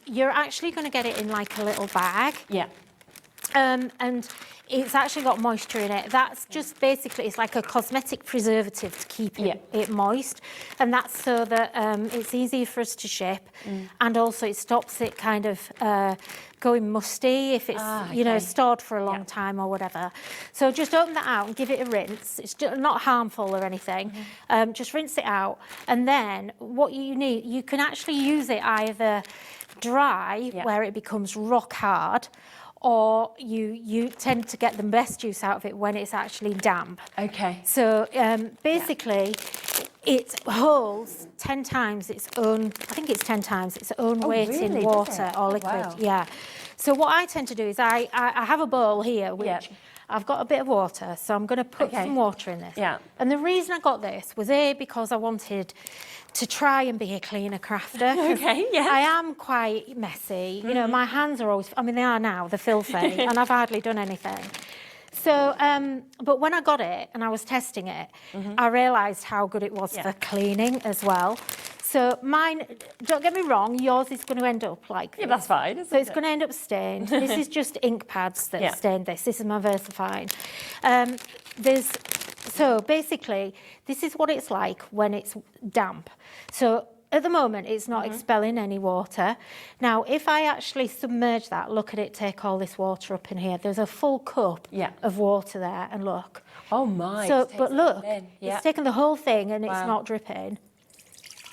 you're actually going to get it in like a little bag. Yeah. And it's actually got moisture in it. That's just basically, it's like a cosmetic preservative to keep it moist. And that's so that it's easier for us to ship. And also it stops it kind of going musty if it's, you know, stored for a long time or whatever. So just open that out and give it a rinse. It's not harmful or anything. Just rinse it out. And then what you need, you can actually use it either dry, where it becomes rock hard, or you tend to get the best juice out of it when it's actually damp. Okay. So basically, it holds 10 times its own, I think it's 10 times its own weight in water or liquid. Wow. Yeah. So what I tend to do is I have a bowl here, which I've got a bit of water, so I'm going to put some water in this. Yeah. And the reason I got this was because I wanted to try and be a cleaner crafter. Okay, yeah. I am quite messy. You know, my hands are always, I mean, they are now, they're filthy, and I've hardly done anything. So, but when I got it and I was testing it, I realised how good it was for cleaning as well. So mine, don't get me wrong, yours is going to end up like this. Yeah, that's fine. So it's going to end up stained. This is just ink pads that stained this. This is my VersaFine. So basically, this is what it's like when it's damp. So at the moment, it's not expelling any water. Now, if I actually submerge that, look at it, take all this water up in here. There's a full cup of water there, and look. Oh my. So, but look, it's taken the whole thing and it's not dripping.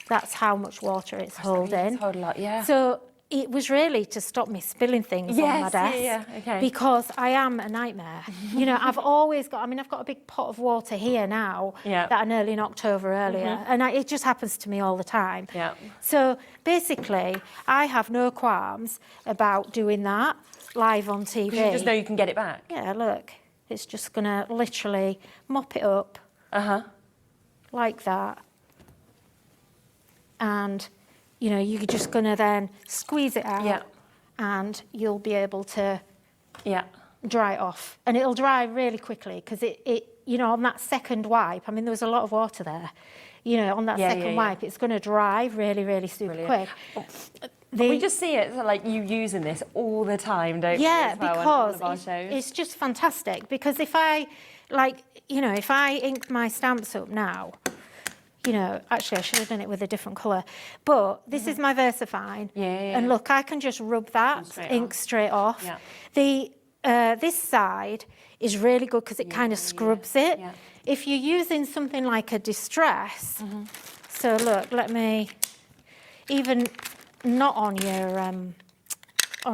That's how much water it's holding. It's hold a lot, yeah. So it was really to stop me spilling things on my desk. Okay. Because I am a nightmare. You know, I've always got, I mean, I've got a big pot of water here now that I nearly knocked over earlier. And it just happens to me all the time. Yeah. So basically, I have no qualms about doing that live on TV. You just know you can get it back. Yeah, look. It's just going to literally mop it up like that. And, you know, you're just going to then squeeze it out and you'll be able to dry it off. And it'll dry really quickly because it, you know, on that second wipe, I mean, there was a lot of water there. You know, on that second wipe, it's going to dry really, really super quick. We just see it like you using this all the time, don't we? Yeah, as well, because it's just fantastic. Because if I, like, you know, if I ink my stamps up now, you know, actually I should have done it with a different colour, but this is my VersaFine, and look, I can just rub that ink straight off. The this side is really good because it kind of scrubs it. If you're using something like a distress, so look, let me, even not on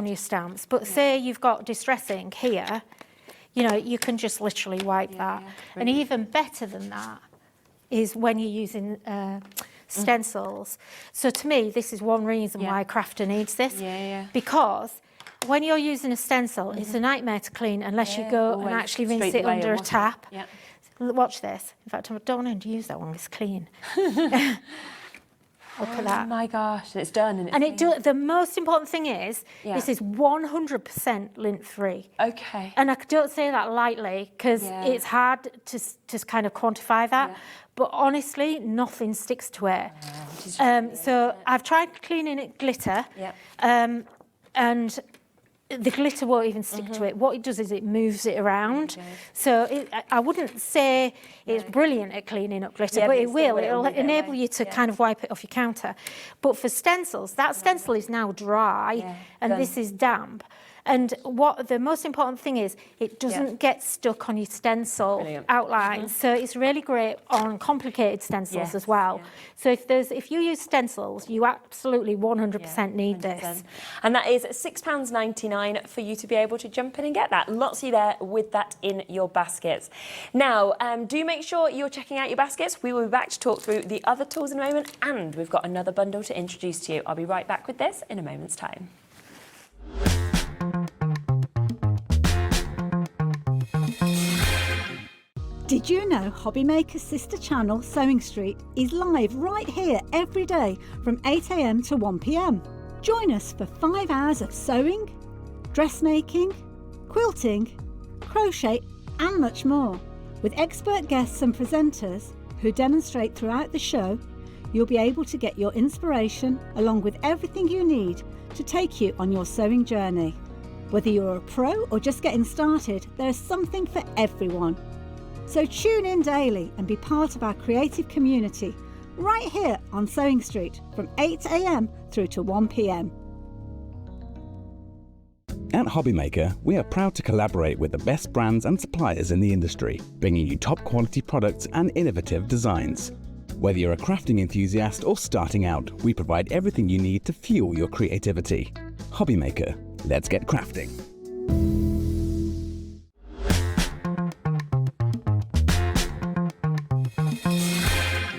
your stamps, but say you've got distress ink here, you know, you can just literally wipe that. And even better than that is when you're using stencils. So to me, this is one reason why a crafter needs this. Because when you're using a stencil, it's a nightmare to clean unless you go and actually rinse it under a tap. Watch this. In fact, I don't want to use that one, it's clean. Look at that. Oh my gosh, it's done. And the most important thing is, this is 100% lint-free. Okay. And I don't say that lightly because it's hard to kind of quantify that. But honestly, nothing sticks to it. So I've tried cleaning it glitter, and the glitter won't even stick to it. What it does is it moves it around. So I wouldn't say it's brilliant at cleaning up glitter, but it will. It'll enable you to kind of wipe it off your counter. But for stencils, that stencil is now dry, and this is damp. And what the most important thing is, it doesn't get stuck on your stencil outlines. So it's really great on complicated stencils as well. So if you use stencils, you absolutely 100% need this. And that is £6.99 for you to be able to jump in and get that. Lots of you there with that in your baskets. Now, do make sure you're checking out your baskets. We will be back to talk through the other tools in a moment, and we've got another bundle to introduce to you. I'll be right back with this in a moment's time. Did you know Hobbymaker's sister channel, Sewing Street, is live right here every day from 8 AM to 1 PM? Join us for 5 hours of sewing, dressmaking, quilting, crochet and much more. With expert guests and presenters who demonstrate throughout the show, you'll be able to get your inspiration along with everything you need to take you on your sewing journey. Whether you're a pro or just getting started, there is something for everyone. So tune in daily and be part of our creative community right here on Sewing Street from 8 AM through to 1 PM. At Hobbymaker, we are proud to collaborate with the best brands and suppliers in the industry, bringing you top quality products and innovative designs. Whether you're a crafting enthusiast or starting out, we provide everything you need to fuel your creativity. Hobbymaker, let's get crafting.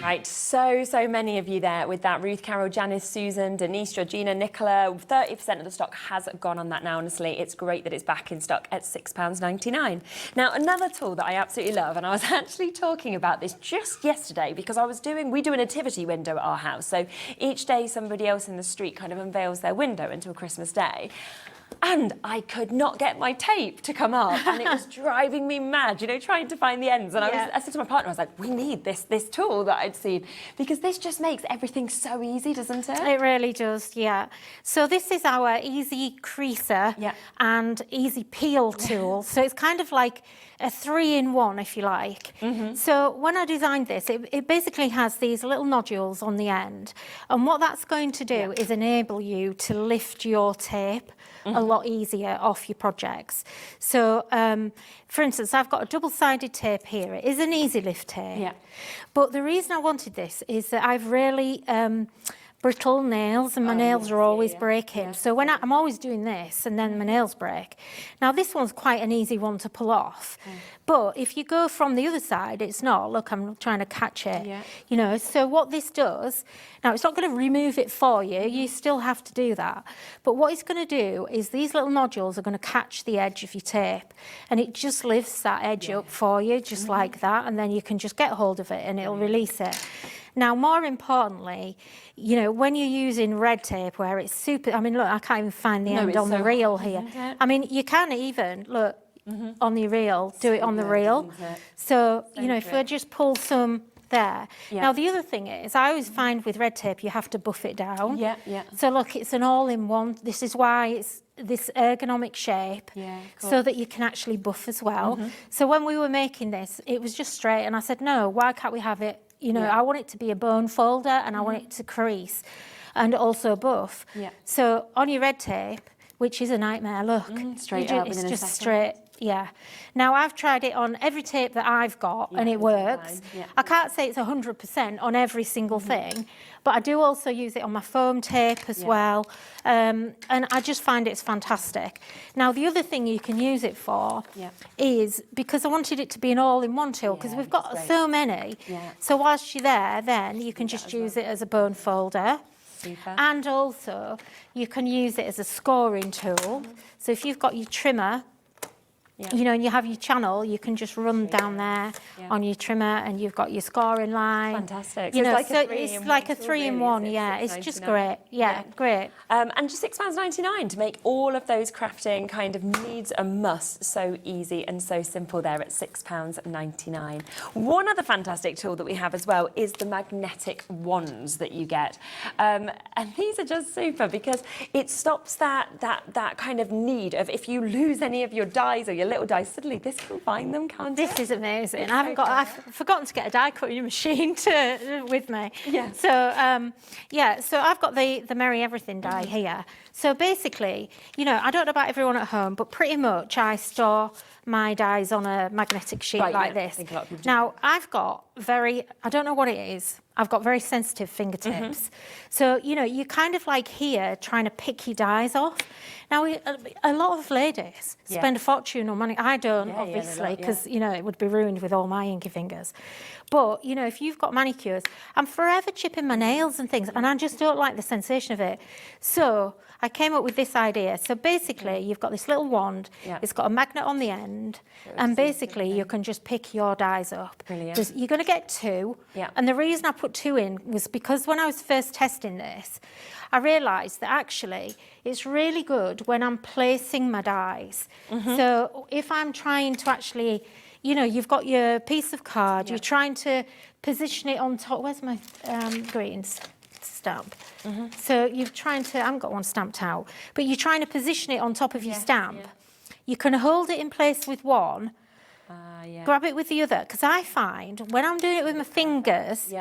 Right, so many of you there with that. Ruth, Carol, Janice, Susan, Denise, Georgina, Nicola. 30% of the stock has gone on that now, honestly. It's great that it's back in stock at £6.99. Now, another tool that I absolutely love, and I was actually talking about this just yesterday because we do a nativity window at our house. So each day somebody else in the street kind of unveils their window until Christmas Day. And I could not get my tape to come up, and it was driving me mad, you know, trying to find the ends. And I said to my partner, I was like, we need this tool that I'd seen, because this just makes everything so easy, doesn't it? It really does, yeah. So this is our easy creaser and easy peel tool. So it's kind of like a 3-in-1, if you like. So when I designed this, it basically has these little nodules on the end. And what that's going to do is enable you to lift your tape a lot easier off your projects. So, for instance, I've got a double-sided tape here. It is an easy lift tape. But the reason I wanted this is that I've really brittle nails, and my nails are always breaking. So when I'm always doing this, and then my nails break. Now this one's quite an easy one to pull off, but if you go from the other side, it's not. Look, I'm trying to catch it. You know. So what this does, now it's not going to remove it for you. You still have to do that. But what it's going to do is these little nodules are going to catch the edge of your tape, and it just lifts that edge up for you, just like that, and then you can just get hold of it, and it'll release it. Now, more importantly, you know, when you're using red tape where it's super, I mean, look, I can't even find the end on the reel here. I mean, you can even, look, on the reel, do it on the reel. So, you know, if I just pull some there. Now, the other thing is, I always find with red tape, you have to buff it down. So, look, it's an all-in-one. This is why it's this ergonomic shape, so that you can actually buff as well. So when we were making this, it was just straight, and I said, no, why can't we have it? You know, I want it to be a bone folder, and I want it to crease and also buff. So on your red tape, which is a nightmare, look. Straight up it's within just a second. straight. Now I've tried it on every tape that I've got, and it works. I can't say it's 100% on every single thing, but I do also use it on my foam tape as well, and I just find it's fantastic. Now the other thing you can use it for is, because I wanted it to be an all-in-one tool, because we've got so many. So whilst you're there, then you can just use it as a bone folder. And also you can use it as a scoring tool. So if you've got your trimmer, you know, and you have your channel, you can just run down there on your trimmer, and you've got your scoring line. Fantastic. You so know, it's like a 3-in-1, it's just great. Great. And just £6.99 to make all of those crafting kind of needs and musts so easy and so simple there at £6.99. One other fantastic tool that we have as well is the magnetic wands that you get. And these are just super, because it stops that kind of need of, if you lose any of your dies or your little dies, suddenly this can find them, can't it? This is amazing. I've forgotten to get a die cutting machine with me. So I've got the Merry Everything die here. So basically, you know, I don't know about everyone at home, but pretty much I store my dies on a magnetic sheet like this. I think a lot of people do. Now, I've got I don't know what it is, I've got very sensitive fingertips. So, you know, you're kind of like here trying to pick your dies off. Now, a lot of ladies spend a fortune on money. I don't, obviously, because, you know, it would be ruined with all my inky fingers. But, you know, if you've got manicures, I'm forever chipping my nails and things, and I just don't like the sensation of it. So I came up with this idea. So basically, you've got this little wand. It's got a magnet on the end, and basically you can just pick your dies up. Brilliant. You're going to get 2. And the reason I put 2 in was because when I was first testing this, I realised that actually it's really good when I'm placing my dies. So if I'm trying to actually, you know, you've got your piece of card, you're trying to position it on top. Where's my greens stamp? So you're trying to, I haven't got one stamped out, but you're trying to position it on top of your stamp. You can hold it in place with one, grab it with the other, because I find when I'm doing it with my fingers,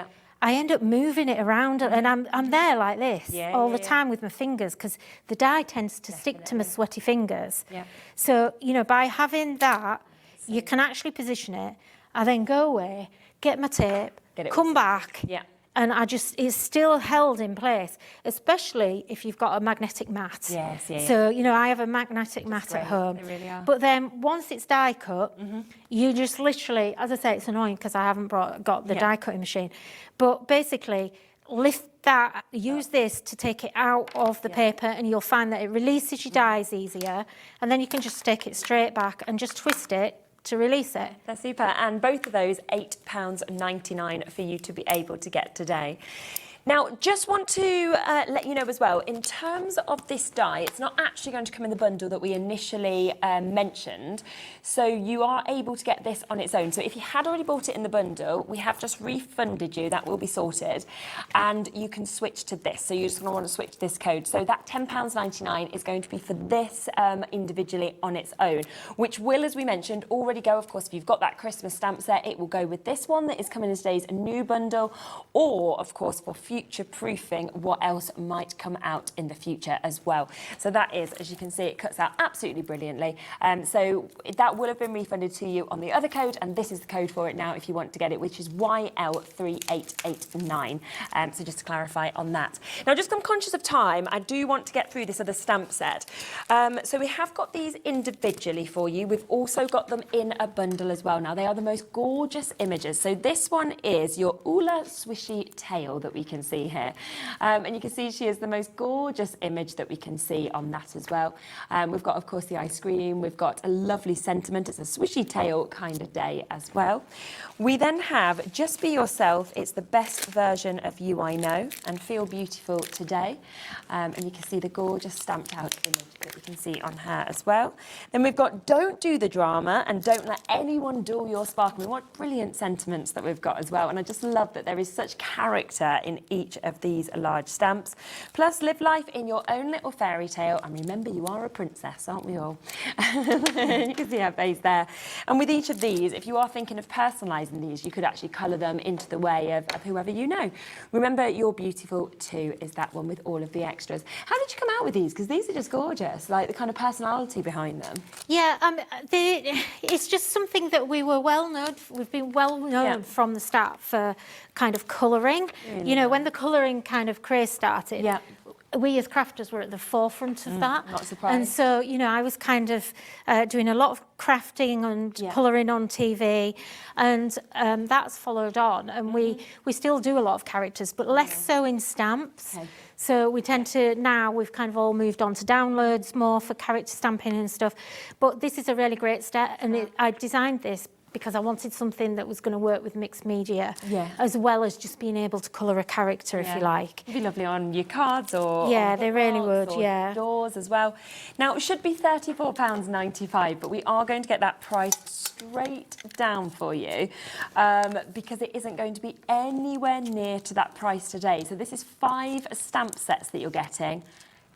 I end up moving it around, and I'm there like this all the time with my fingers, because the die tends to stick to my sweaty fingers. So, you know, by having that, you can actually position it. I then go away, get my tape, come back, and it's still held in place, especially if you've got a magnetic mat. Yes, yeah. So, you know, I have a magnetic mat at home. They really are. But then once it's die cut, you just literally, as I say, it's annoying because I haven't got the die cutting machine, but basically lift that, use this to take it out of the paper, and you'll find that it releases your dies easier, and then you can just take it straight back and just twist it to release it. That's super. And both of those, £8.99 for you to be able to get today. Now, just want to let you know as well, in terms of this die, it's not actually going to come in the bundle that we initially mentioned. So you are able to get this on its own. So if you had already bought it in the bundle, we have just refunded you. That will be sorted. And you can switch to this. So you're just going to want to switch this code. So that £10.99 is going to be for this individually on its own, which will, as we mentioned, already go, of course, if you've got that Christmas stamp set, it will go with this one that is coming in today's new bundle, or, of course, for future-proofing what else might come out in the future as well. So that is, as you can see, it cuts out absolutely brilliantly. So that will have been refunded to you on the other code, and this is the code for it now if you want to get it, which is YL3889. So just to clarify on that. Now, just I'm conscious of time, I do want to get through this other stamp set. So we have got these individually for you. We've also got them in a bundle as well. Now, they are the most gorgeous images. So this one is your Ula swishy tail that we can see here. And you can see she is the most gorgeous image that we can see on that as well. We've got, of course, the ice cream. We've got a lovely sentiment. It's a swishy tail kind of day as well. We then have Just Be Yourself. It's the best version of You I Know and Feel Beautiful Today. And you can see the gorgeous stamped out image that we can see on her as well. Then we've got Don't Do the Drama and Don't Let Anyone Dull Your Sparkle. What brilliant sentiments that we've got as well. And I just love that there is such character in each of these large stamps. Plus, live life in your own little fairy tale. And remember, you are a princess, aren't we all? You can see her face there. And with each of these, if you are thinking of personalising these, you could actually colour them into the way of whoever you know. Remember, You're Beautiful Too is that one with all of the extras. How did you come out with these? Because these are just gorgeous, like the kind of personality behind them. Yeah, it's just something that we've been well known from the start for kind of colouring. Really? You know, when the colouring kind of craze started, we as crafters were at the forefront of that. Not surprised. And so, you know, I was kind of doing a lot of crafting and colouring on TV, and that's followed on. And we still do a lot of characters, but less so in stamps. Okay. So we tend to, now we've kind of all moved on to downloads more for character stamping and stuff. But this is a really great step, and I designed this because I wanted something that was going to work with mixed media, as well as just being able to colour a character, if you like. It'd be lovely on your cards or they really would, doors as well. Now, it should be £34.95, but we are going to get that price straight down for you because it isn't going to be anywhere near to that price today. So this is 5 stamp sets that you're getting.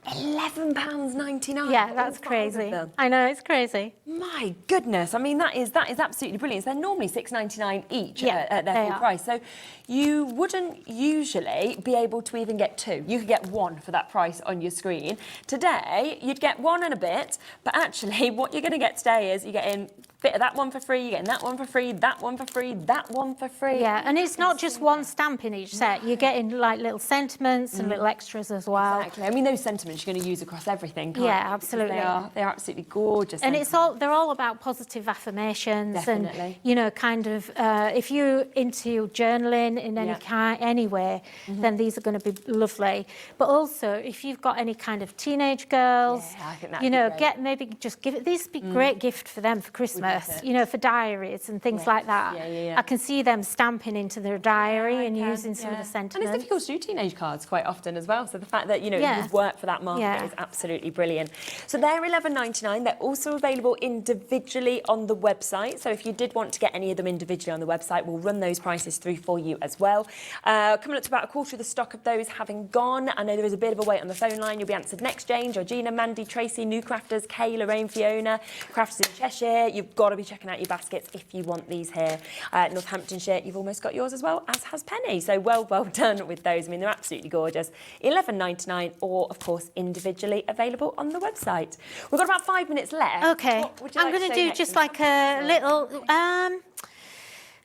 £11.99. Yeah, that's crazy. I know, it's crazy. My goodness, I mean that is absolutely brilliant. So they're normally £6.99 each at their full price. So you wouldn't usually be able to even get 2. You could get 1 for that price on your screen. Today, you'd get 1 and a bit, but actually what you're going to get today is you're getting a bit of that one for free, you're getting that one for free, that one for free, that one for free. Yeah, and it's not just one stamp in each set. You're getting like little sentiments and little extras as well. Exactly. I mean, those sentiments you're going to use across everything, can't you? Absolutely. They're absolutely gorgeous. And they're all about positive affirmations. Definitely. And, you know, kind of, if you're into journaling in any way, then these are going to be lovely. But also, if you've got any kind of teenage girls, I think that'd you know, be give it. These would be a great gift for them for Christmas. You know, for diaries and things like that. I can see them stamping into their diary and using some of the sentiments. And it's difficult to do teenage cards quite often as well. So the fact that, you know, you've worked for that market is absolutely brilliant. So they're £11.99. They're also available individually on the website. So if you did want to get any of them individually on the website, we'll run those prices through for you as well. Coming up to about a quarter of the stock of those having gone. I know there is a bit of a wait on the phone line. You'll be answered next, Jane, Georgina, Mandy, Tracy, New Crafters, Kay, Lorraine, Fiona, Crafters in Cheshire. You've got to be checking out your baskets if you want these here. Northamptonshire, you've almost got yours as well, as has Penny. So well done with those. I mean, they're absolutely gorgeous. £11.99, or of course individually available on the website. We've got about 5 minutes left. Okay, I'm going to do just like a little...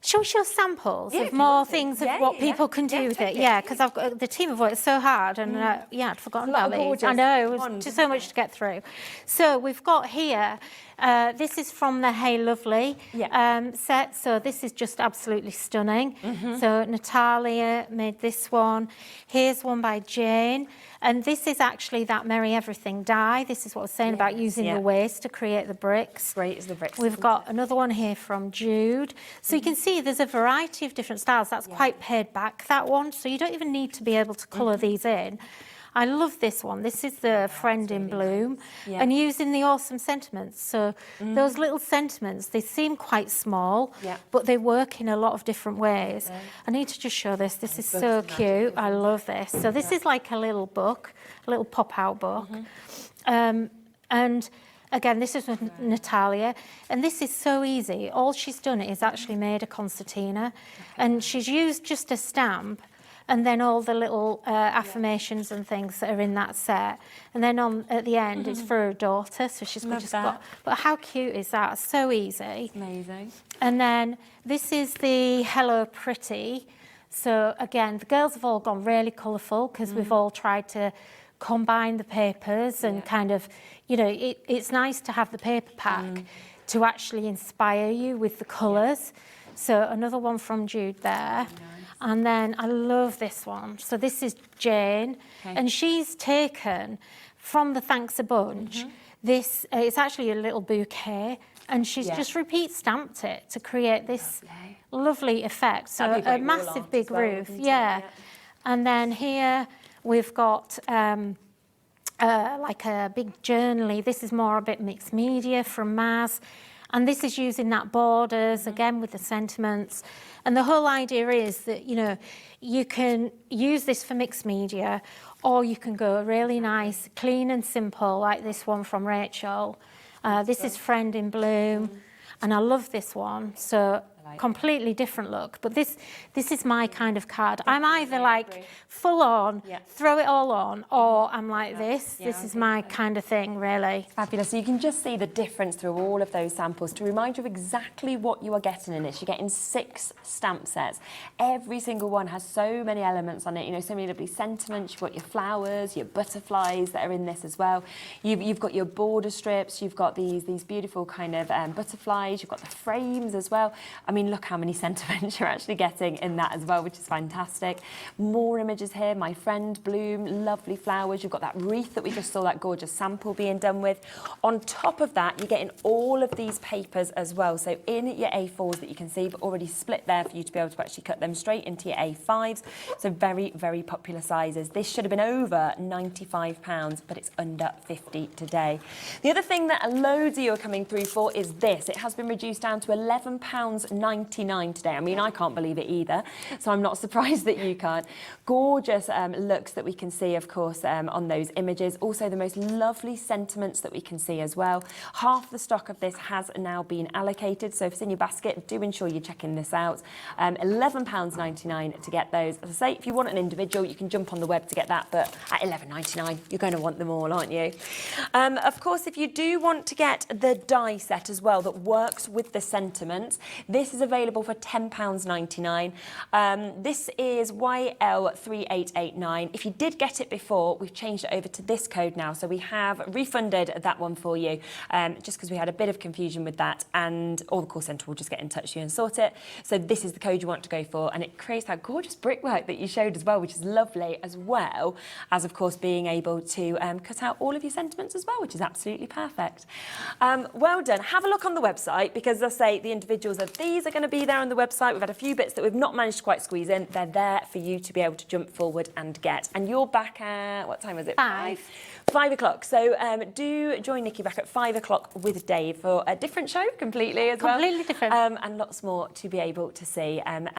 Shall we show samples of more things of what people can do with it? Yeah, because I've got the team have worked so hard, and I'd forgotten about these. I know, it was just so much to get through. So we've got here, this is from the Hey Lovely set. So this is just absolutely stunning. So Natalia made this one. Here's one by Jane. And this is actually that Merry Everything die. This is what I was saying about using the waste to create the bricks. Great as the bricks. We've got another one here from Jude. So you can see there's a variety of different styles. That's quite pared back, that one. So you don't even need to be able to colour these in. I love this one. This is the Friend in Bloom. And using the awesome sentiments. So those little sentiments, they seem quite small, but they work in a lot of different ways. I need to just show this. This is so cute. I love this. So this is like a little book, a little pop-out book. And again, this is with Natalia, and this is so easy. All she's done is actually made a concertina, and she's used just a stamp, and then all the little affirmations and things that are in that set. And then at the end, it's for her daughter, so she's just got... But how cute is that? So easy. Amazing. And then this is the Hello Pretty. So again, the girls have all gone really colourful because we've all tried to combine the papers and kind of, you know, it's nice to have the paper pack to actually inspire you with the colours. So another one from Jude there. And then I love this one. So this is Jane, and she's taken from the Thanks a Bunch. This it's actually a little bouquet, and she's just repeat stamped it to create this lovely effect. So a massive big roof, And then here we've got like a big journaly. This is more a bit mixed media from Maz. And this is using that borders, again, with the sentiments. And the whole idea is that, you know, you can use this for mixed media, or you can go really nice, clean and simple, like this one from Rachel. This is Friend in Bloom. And I love this one. So completely different look, but this is my kind of card. I'm either like full on, throw it all on, or I'm like this. This is my kind of thing, really. Fabulous. So you can just see the difference through all of those samples to remind you of exactly what you are getting in this. You're getting 6 stamp sets. Every single one has so many elements on it. You know, so many lovely sentiments. You've got your flowers, your butterflies that are in this as well. You've got your border strips. You've got these beautiful kind of butterflies. You've got the frames as well. I mean, look how many sentiments you're actually getting in that as well, which is fantastic. More images here. My Friend Bloom, lovely flowers. You've got that wreath that we just saw, that gorgeous sample being done with. On top of that, you're getting all of these papers as well. So in your A4s that you can see, but already split there for you to be able to actually cut them straight into your A5s. So very, very popular sizes. This should have been over £95, but it's under 50 today. The other thing that loads of you are coming through for is this. It has been reduced down to £11.99 today. I mean, I can't believe it either, so I'm not surprised that you can't. Gorgeous looks that we can see, of course, on those images. Also, the most lovely sentiments that we can see as well. Half the stock of this has now been allocated, so if it's in your basket, do ensure you're checking this out. £11.99 to get those. As I say, if you want an individual, you can jump on the web to get that, but at £11.99, you're going to want them all, aren't you? Of course, if you do want to get the die set as well that works with the sentiments, this is available for £10.99. This is YL3889. If you did get it before, we've changed it over to this code now, so we have refunded that one for you, just because we had a bit of confusion with that, and all the call centre will just get in touch with you and sort it. So this is the code you want to go for, and it creates that gorgeous brickwork that you showed as well, which is lovely, as well as, of course, being able to cut out all of your sentiments as well, which is absolutely perfect. Well done. Have a look on the website, because as I say, the individuals of these are going to be there on the website. We've had a few bits that we've not managed to quite squeeze in. They're there for you to be able to jump forward and get. And you're back at, what time was it? 5. 5 o'clock. So do join Nikki back at 5 o'clock with Dave for a different show completely as well. Completely different. And lots more to be able to see.